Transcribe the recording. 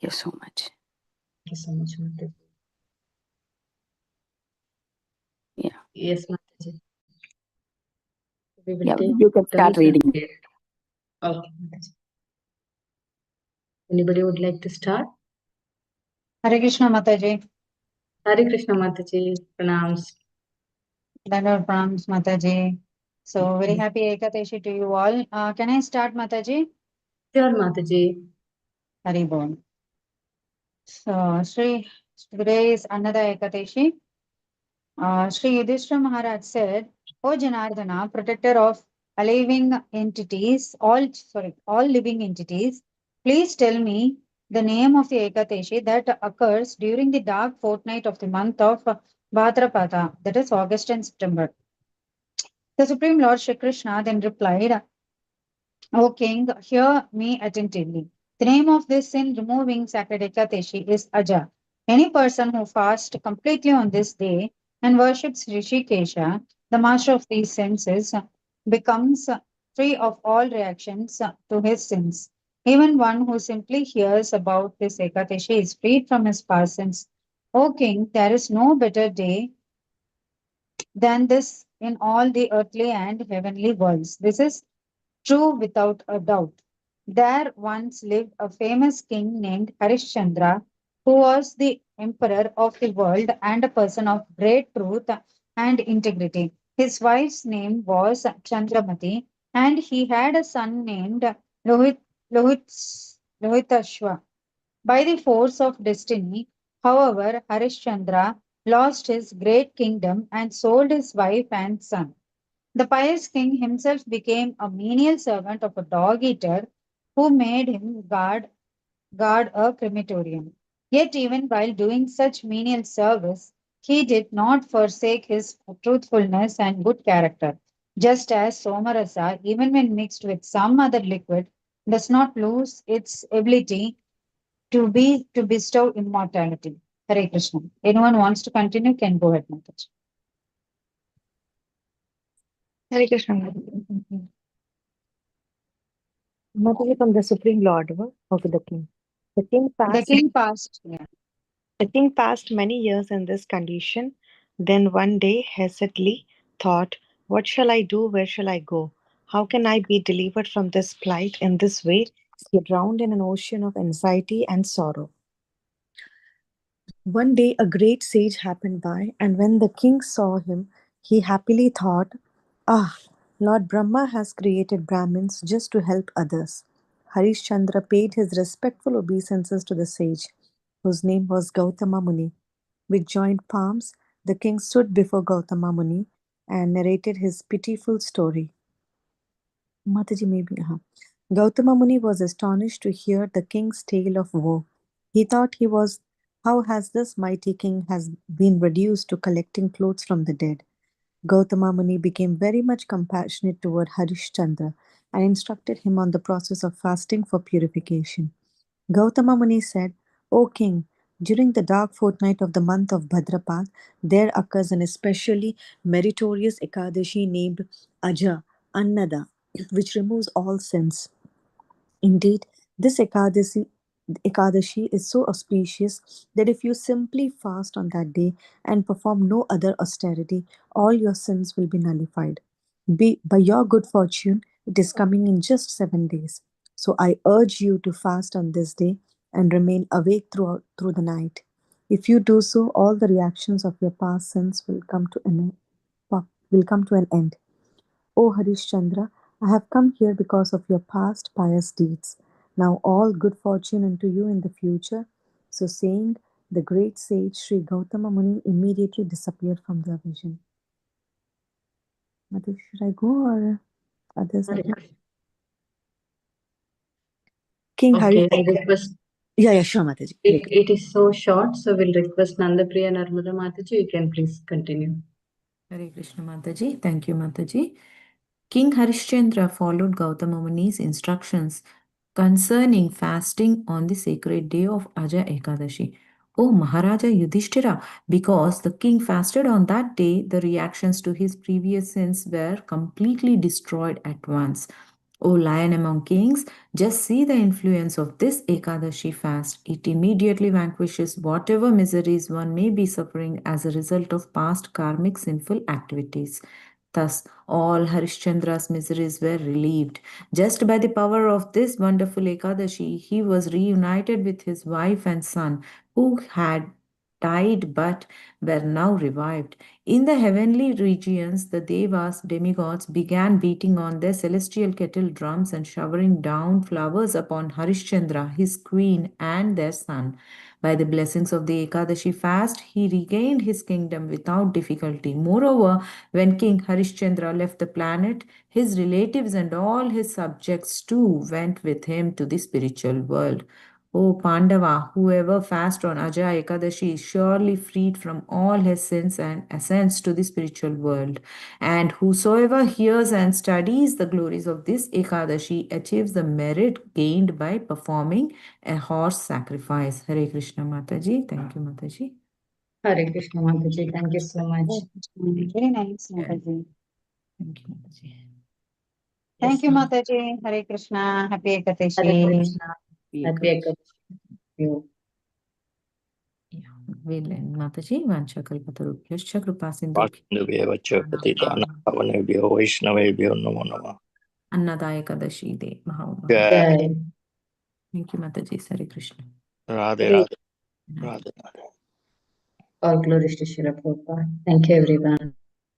you so much. Thank you so much, Mataji. Yeah. Yes, Mataji. We will Yeah, take you can start turns and reading. read. Okay, Mataji. Anybody would like to start? Hare Krishna Mataji. Hare Krishna Mataji. Pranams. Dandavad pranams Mataji. So very happy Ekadashi to you all. Can I start Mataji? Sure, Mataji. Hari Bol. So today is Annada Ekadashi. Sri Yudhishthira Maharaj said, O Janardana, protector of all living entities, please tell me the name of the Ekadashi that occurs during the dark fortnight of the month of Bhadrapada, that is August and September. The Supreme Lord Shri Krishna then replied, O king, hear me attentively. The name of this sin removing sacred Ekadashi is Aja. Any person who fasts completely on this day and worships Rishikesha, the master of these senses, becomes free of all reactions to his sins. Even one who simply hears about this Ekadashi is freed from his past sins. O king, there is no better day than this in all the earthly and heavenly worlds. This is true without a doubt. There once lived a famous king named Harishchandra, who was the emperor of the world and a person of great truth and integrity. His wife's name was Chandramati, and he had a son named Lohit, Lohitashva. By the force of destiny, however, Harishchandra lost his great kingdom and sold his wife and son. The pious king himself became a menial servant of a dog eater who made him guard a crematorium. Yet, even while doing such menial service, he did not forsake his truthfulness and good character. Just as Somarasa, even when mixed with some other liquid, does not lose its ability to bestow immortality. Hare Krishna. Anyone wants to continue can go ahead, Mataji. Hare Krishna. Mataji. Mataji from the Supreme Lord of the King. The king The passed king passed. Yeah. the king passed many years in this condition. Then one day hesitantly thought, what shall I do? Where shall I go? How can I be delivered from this plight? In this way, he drowned in an ocean of anxiety and sorrow. One day a great sage happened by, and when the king saw him, he happily thought, ah, Lord Brahma has created Brahmins just to help others. Harishchandra paid his respectful obeisances to the sage, whose name was Gautama Muni. With joined palms, the king stood before Gautama Muni and narrated his pitiful story. Mataji, maybe. Gautama Muni was astonished to hear the king's tale of woe. He thought he was, how has this mighty king has been reduced to collecting clothes from the dead? Gautama Muni became very much compassionate toward Harishchandra and instructed him on the process of fasting for purification. Gautama Muni said, O king, during the dark fortnight of the month of Bhadrapad, there occurs an especially meritorious Ekadashi named Aja, Annada, which removes all sins. Indeed, this Ekadashi is so auspicious that if you simply fast on that day and perform no other austerity, all your sins will be nullified. By your good fortune, it is coming in just 7 days. So I urge you to fast on this day and remain awake through the night. If you do so, all the reactions of your past sins will come to an end. O Harishchandra, I have come here because of your past pious deeds. Now all good fortune unto you in the future. So saying, the great sage Sri Gautama Muni immediately disappeared from their vision. Mother, should I go or others? Hare Krishna. King Hari. Okay, I request. Yeah, sure, Mataji. It is so short, so we'll request Nandapriya Narmada Mataji. You can please continue. Hare Krishna Mataji. Thank you, Mataji. King Harishchandra followed Gautama Muni's instructions concerning fasting on the sacred day of Aja Ekadashi. O Maharaja Yudhishthira, because the king fasted on that day, the reactions to his previous sins were completely destroyed at once. O lion among kings, just see the influence of this Ekadashi fast. It immediately vanquishes whatever miseries one may be suffering as a result of past karmic sinful activities. Thus, all Harishchandra's miseries were relieved. Just by the power of this wonderful Ekadashi, he was reunited with his wife and son, who had died but were now revived. In the heavenly regions, the Devas, demigods, began beating on their celestial kettle drums and showering down flowers upon Harishchandra, his queen, and their son. By the blessings of the Ekadashi fast, he regained his kingdom without difficulty. Moreover, when King Harishchandra left the planet, his relatives and all his subjects too went with him to the spiritual world. O Pandava, whoever fasts on Aja Ekadashi is surely freed from all his sins and ascends to the spiritual world. And whosoever hears and studies the glories of this Ekadashi achieves the merit gained by performing a horse sacrifice. Hare Krishna Mataji. Thank you, Mataji. Hare Krishna Mataji. Thank you so much. Very nice, Mataji. Thank you, Mataji. Thank Yes, you, ma'am. Mataji. Hare Krishna. Happy Hare Ekadashi. Krishna. Happy Ekadashi. You. We'll end Mataji. Vancha kalpatarubhyascha kripa sindhu. Vasundeveva cha patitana pavanebhyo Vaishnavebhyo namo namah. Annada Ekadashi de Maha. Jai. Jai. Thank you, Mataji. Hare Krishna. Radhe Radhe. Radhe Radhe. All glories to Srila Prabhupada. Thank you, everyone.